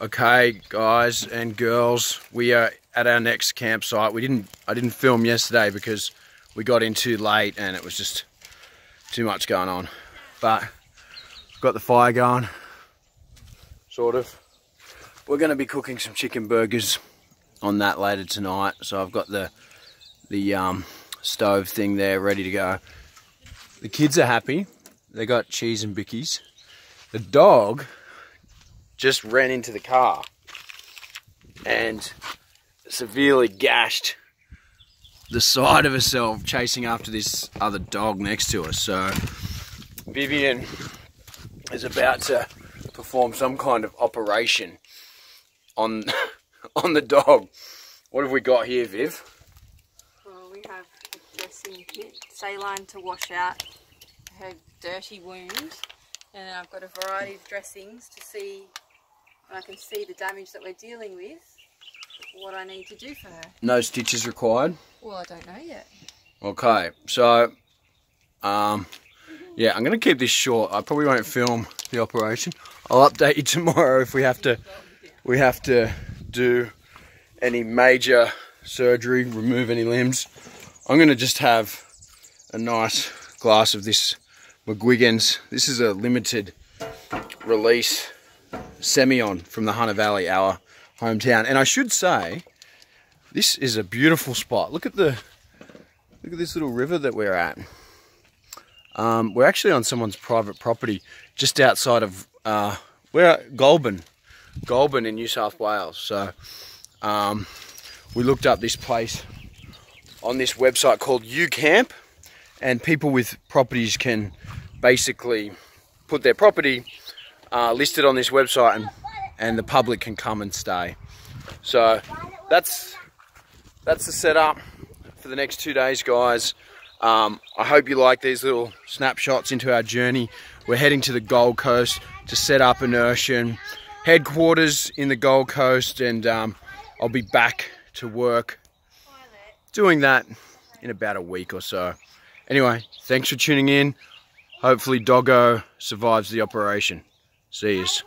Okay, guys and girls, we are at our next campsite. I didn't film yesterday because we got in too late and it was just too much going on. But we've got the fire going, sort of. We're going to be cooking some chicken burgers on that later tonight. So I've got the stove thing there ready to go. The kids are happy. They got cheese and bickies. The dog just ran into the car and severely gashed the side of herself chasing after this other dog next to us. So Vivian is about to perform some kind of operation on the dog. What have we got here, Viv? Well, we have a dressing kit, saline to wash out her dirty wound, and then I've got a variety of dressings to see when I can see the damage that we're dealing with, what I need to do for her. No stitches required? Well, I don't know yet. Okay, so yeah, I'm going to keep this short. I probably won't film the operation. I'll update you tomorrow if we have to do any major surgery, remove any limbs. I'm going to just have a nice glass of this McGuigan's. This is a limited release Semillon from the Hunter Valley, our hometown. And I should say, this is a beautiful spot. Look at this little river that we're at. We're actually on someone's private property just outside of we're at Goulburn in New South Wales. So we looked up this place on this website called UCamp, and people with properties can basically put their property listed on this website, and the public can come and stay. So that's the setup for the next 2 days, guys. I hope you like these little snapshots into our journey. We're heading to the Gold Coast to set up Enertion headquarters in the Gold Coast, and I'll be back to work doing that in about a week or so. Anyway, thanks for tuning in. Hopefully Doggo survives the operation. See yous.